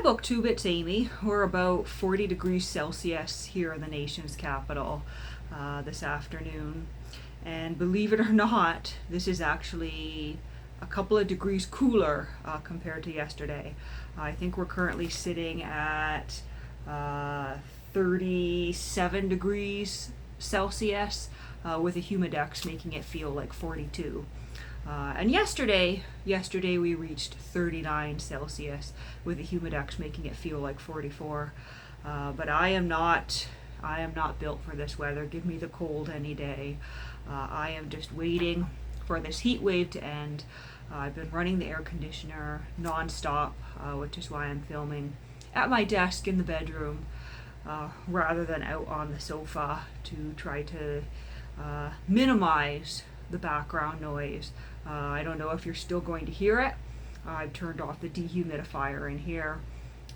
Hi Booktube, it's Amy. We're about 40 degrees Celsius here in the nation's capital this afternoon. And believe it or not, this is actually a couple of degrees cooler compared to yesterday. I think we're currently sitting at 37 degrees Celsius with a humidex making it feel like 42. And yesterday we reached 39 Celsius with a humidex making it feel like 44. But I am not built for this weather. Give me the cold any day. I am just waiting for this heat wave to end. I've been running the air conditioner non-stop, which is why I'm filming at my desk in the bedroom rather than out on the sofa to try to minimize the background noise. I don't know if you're still going to hear it. I've turned off the dehumidifier in here,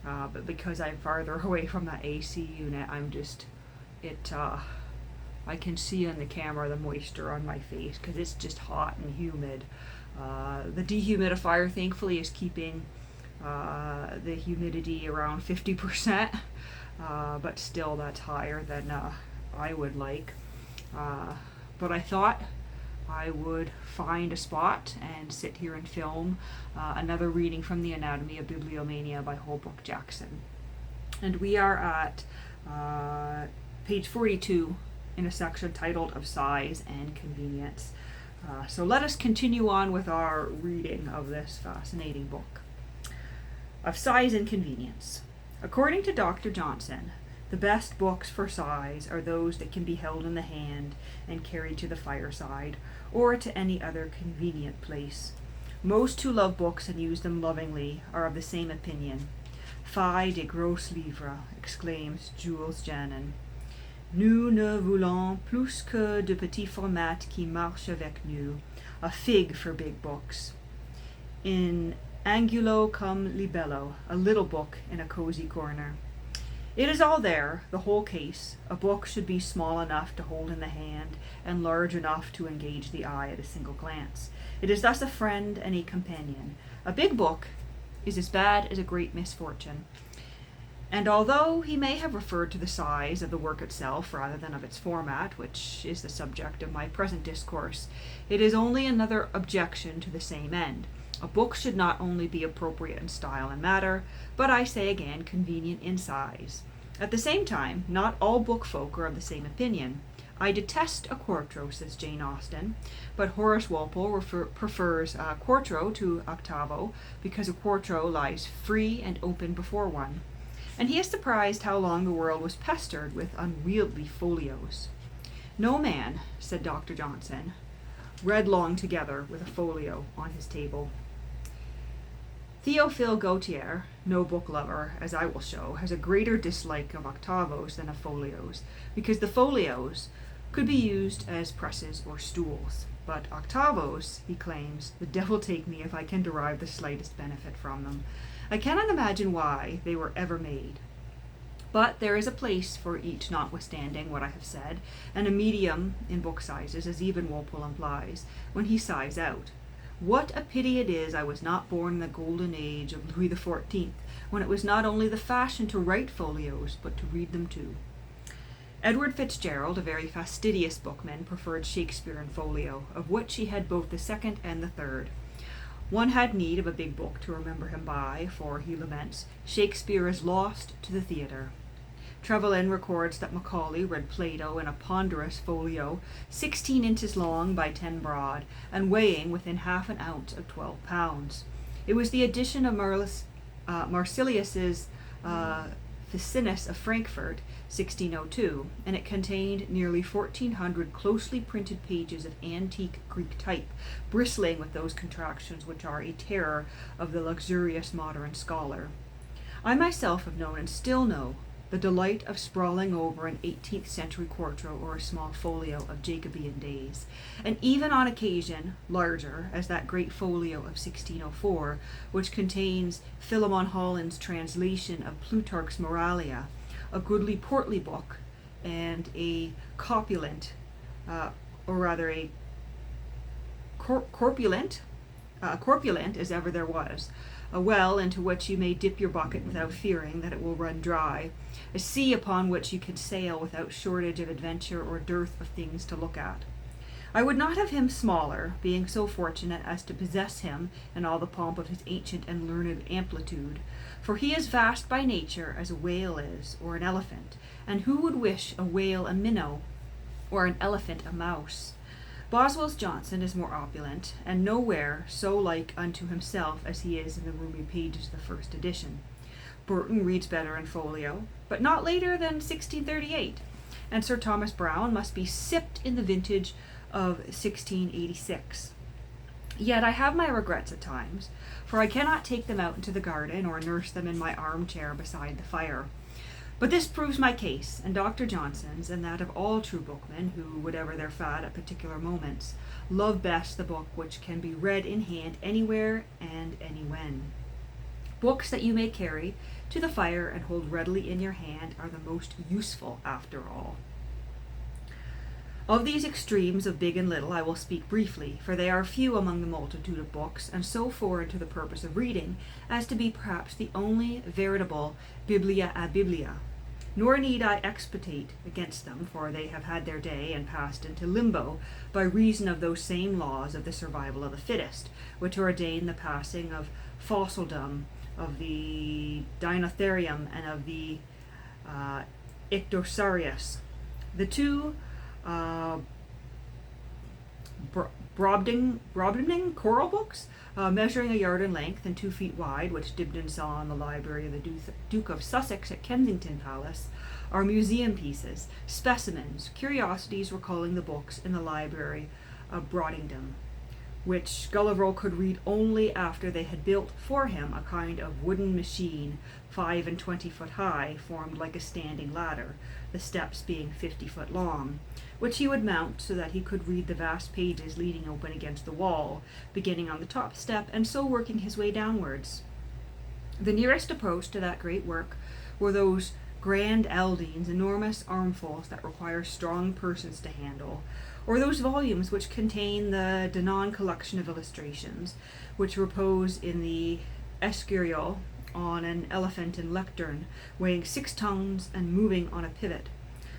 but because I'm farther away from that AC unit, I can see on the camera the moisture on my face because it's just hot and humid. The dehumidifier thankfully is keeping the humidity around 50%, but still that's higher than I would like. But I thought I would find a spot and sit here and film another reading from the Anatomy of Bibliomania by Holbrook Jackson. And we are at page 42 in a section titled Of Size and Convenience. So let us continue on with our reading of this fascinating book. Of Size and Convenience. According to Dr. Johnson, the best books for size are those that can be held in the hand and carried to the fireside, or to any other convenient place. Most who love books and use them lovingly are of the same opinion. Fie de gros livres, exclaims Jules Janin. Nous ne voulons plus que de petits formats qui marchent avec nous. A fig for big books. In angulo cum libello, a little book in a cozy corner. It is all there, the whole case. A book should be small enough to hold in the hand and large enough to engage the eye at a single glance. It is thus a friend and a companion. A big book is as bad as a great misfortune. And although he may have referred to the size of the work itself rather than of its format, which is the subject of my present discourse, it is only another objection to the same end. A book should not only be appropriate in style and matter, but I say again, convenient in size. At the same time, not all book folk are of the same opinion. I detest a quarto, says Jane Austen, but Horace Walpole prefers quarto to octavo because a quarto lies free and open before one. And he is surprised how long the world was pestered with unwieldy folios. No man, said Dr. Johnson, read long together with a folio on his table. Théophile Gautier, no book lover, as I will show, has a greater dislike of octavos than of folios, because the folios could be used as presses or stools. But octavos, he claims, the devil take me if I can derive the slightest benefit from them. I cannot imagine why they were ever made. But there is a place for each notwithstanding what I have said, and a medium in book sizes, as even Walpole implies, when he sighs out. What a pity it is I was not born in the golden age of Louis XIV, when it was not only the fashion to write folios, but to read them too. Edward Fitzgerald, a very fastidious bookman, preferred Shakespeare in folio, of which he had both the second and the third. One had need of a big book to remember him by, for, he laments, Shakespeare is lost to the theatre. Trevelyan records that Macaulay read Plato in a ponderous folio, 16 inches long by 10 broad, and weighing within half an ounce of 12 pounds. It was the edition of Marsilius's Ficinus of Frankfurt, 1602, and it contained nearly 1,400 closely printed pages of antique Greek type, bristling with those contractions which are a terror of the luxurious modern scholar. I myself have known and still know the delight of sprawling over an 18th century quarto or a small folio of Jacobean days, and even on occasion larger, as that great folio of 1604, which contains Philemon Holland's translation of Plutarch's Moralia, a goodly portly book, and a corpulent, corpulent as ever there was, a well into which you may dip your bucket without fearing that it will run dry, a sea upon which you can sail without shortage of adventure or dearth of things to look at. I would not have him smaller, being so fortunate as to possess him in all the pomp of his ancient and learned amplitude, for he is vast by nature as a whale is, or an elephant, and who would wish a whale a minnow, or an elephant a mouse? Boswell's Johnson is more opulent, and nowhere so like unto himself as he is in the roomy pages of the first edition. Burton reads better in folio, but not later than 1638, and Sir Thomas Browne must be sipped in the vintage of 1686. Yet I have my regrets at times, for I cannot take them out into the garden or nurse them in my armchair beside the fire. But this proves my case, and Dr. Johnson's, and that of all true bookmen, who, whatever their fad at particular moments, love best the book which can be read in hand anywhere and anywhen. Books that you may carry to the fire and hold readily in your hand are the most useful after all. Of these extremes of big and little I will speak briefly, for they are few among the multitude of books, and so foreign to the purpose of reading, as to be perhaps the only veritable biblia a biblia. Nor need I expatiate against them, for they have had their day and passed into limbo by reason of those same laws of the survival of the fittest, which ordain the passing of fossildom, of the Dinotherium, and of the Ictosaurus. The two Brobdingnagian choral books, measuring a yard in length and 2 feet wide, which Dibdin saw in the library of the Duke of Sussex at Kensington Palace, are museum pieces, specimens, curiosities recalling the books in the library of Brobdingnag, which Gulliver could read only after they had built for him a kind of wooden machine 25 foot high, formed like a standing ladder, the steps being 50 foot long, which he would mount so that he could read the vast pages leaning open against the wall, beginning on the top step and so working his way downwards. The nearest approach to that great work were those grand Aldines, enormous armfuls that require strong persons to handle, or those volumes which contain the Denon collection of illustrations, which repose in the Escurial on an elephant and lectern, weighing 6 tons and moving on a pivot.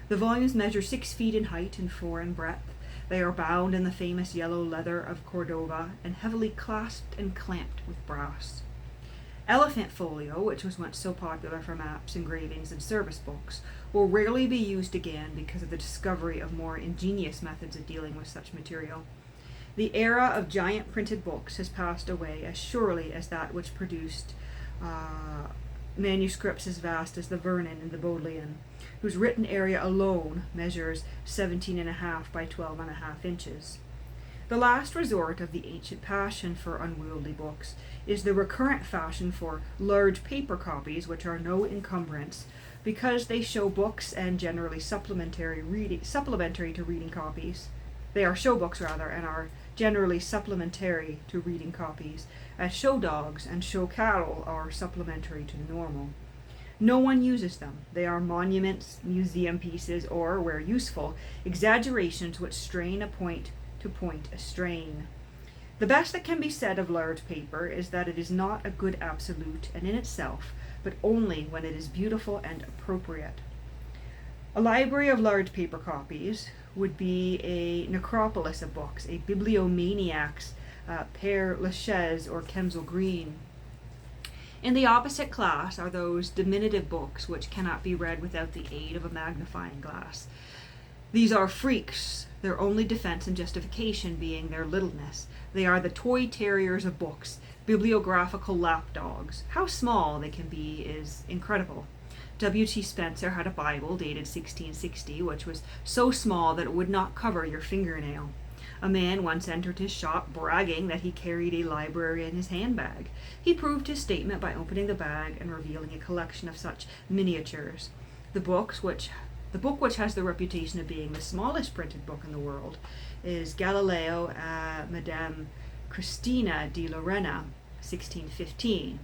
The volumes measure 6 feet in height and 4 in breadth. They are bound in the famous yellow leather of Cordova, and heavily clasped and clamped with brass. Elephant folio, which was once so popular for maps, engravings, and service books, will rarely be used again because of the discovery of more ingenious methods of dealing with such material. The era of giant printed books has passed away as surely as that which produced manuscripts as vast as the Vernon and the Bodleian, whose written area alone measures 17.5 by 12.5 inches. The last resort of the ancient passion for unwieldy books is the recurrent fashion for large paper copies, which are no encumbrance, because they show books and generally supplementary to reading copies. They are show books rather, and are generally supplementary to reading copies, as show dogs and show cattle are supplementary to the normal. No one uses them. They are monuments, museum pieces, or, where useful, exaggerations which strain a point to point a strain. The best that can be said of large paper is that it is not a good absolute and in itself, but only when it is beautiful and appropriate. A library of large paper copies would be a necropolis of books, a bibliomaniac's Père Lachaise or Kensal Green. In the opposite class are those diminutive books which cannot be read without the aid of a magnifying glass. These are freaks, their only defense and justification being their littleness. They are the toy terriers of books, bibliographical lapdogs. How small they can be is incredible. W.T. Spencer had a Bible dated 1660, which was so small that it would not cover your fingernail. A man once entered his shop bragging that he carried a library in his handbag. He proved his statement by opening the bag and revealing a collection of such miniatures. The book which has the reputation of being the smallest printed book in the world is Galileo a Madame Cristina di Lorena, 1615.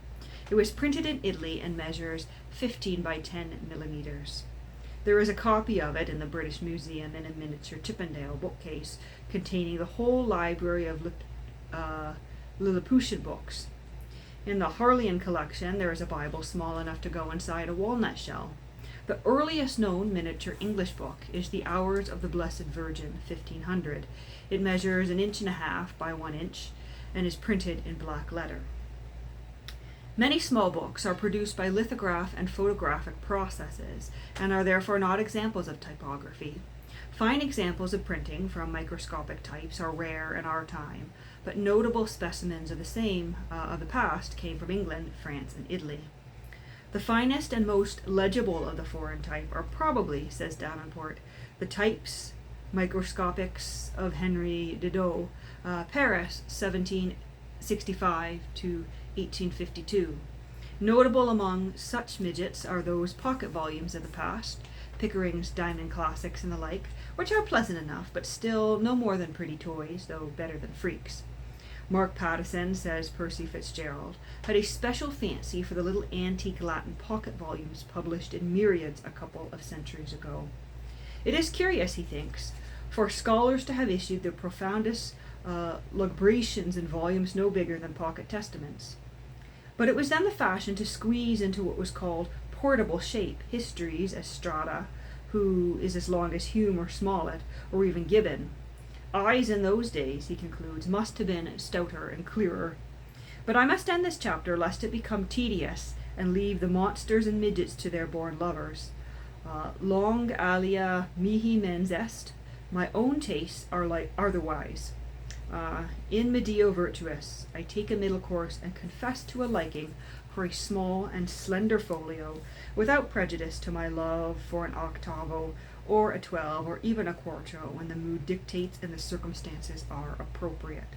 It was printed in Italy and measures 15 by 10 millimeters. There is a copy of it in the British Museum in a miniature Chippendale bookcase containing the whole library of Lilliputian books. In the Harleian collection, there is a Bible small enough to go inside a walnut shell. The earliest known miniature English book is The Hours of the Blessed Virgin, 1500. It measures 1.5 inches by 1 inch and is printed in black letter. Many small books are produced by lithograph and photographic processes and are therefore not examples of typography. Fine examples of printing from microscopic types are rare in our time, but notable specimens of the same of the past came from England, France, and Italy. The finest and most legible of the foreign type are probably, says Davenport, the types microscopics of Henry Didot, Paris, 1765 to 1852. Notable among such midgets are those pocket volumes of the past, Pickering's Diamond Classics and the like, which are pleasant enough, but still no more than pretty toys, though better than freaks. Mark Pattison, says Percy Fitzgerald, had a special fancy for the little antique Latin pocket volumes published in myriads a couple of centuries ago. It is curious, he thinks, for scholars to have issued their profoundest lucubrations in volumes no bigger than pocket testaments. But it was then the fashion to squeeze into what was called portable shape histories as Strada, who is as long as Hume or Smollett, or even Gibbon. Eyes in those days, he concludes, must have been stouter and clearer. But I must end this chapter lest it become tedious and leave the monsters and midgets to their born lovers. Long alia mihi mens est, my own tastes are otherwise. In medio virtuis, I take a middle course and confess to a liking for a small and slender folio, without prejudice to my love for an octavo, or a 12, or even a quarto, when the mood dictates and the circumstances are appropriate.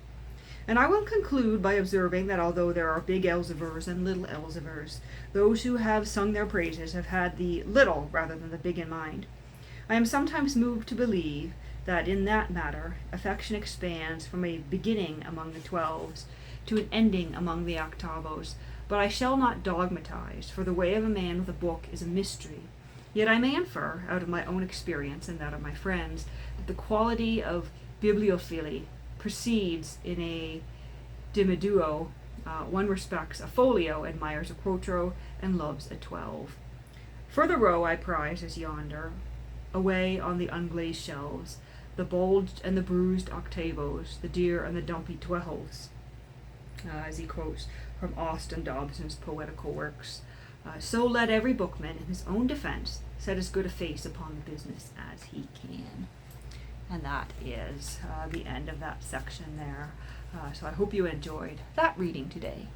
And I will conclude by observing that although there are big Elzevers and little Elzevers, those who have sung their praises have had the little rather than the big in mind. I am sometimes moved to believe that in that matter affection expands from a beginning among the 12s to an ending among the octavos, but I shall not dogmatize, for the way of a man with a book is a mystery. Yet I may infer, out of my own experience and that of my friends, that the quality of bibliophilia proceeds in a diminuo. One respects a folio, admires a quarto, and loves a 12. Further row I prize is yonder, away on the unglazed shelves, the bulged and the bruised octavos, the dear and the dumpy 12s, as he quotes from Austin Dobson's poetical works. So let every bookman, in his own defense, set as good a face upon the business as he can. And that is the end of that section there. So I hope you enjoyed that reading today.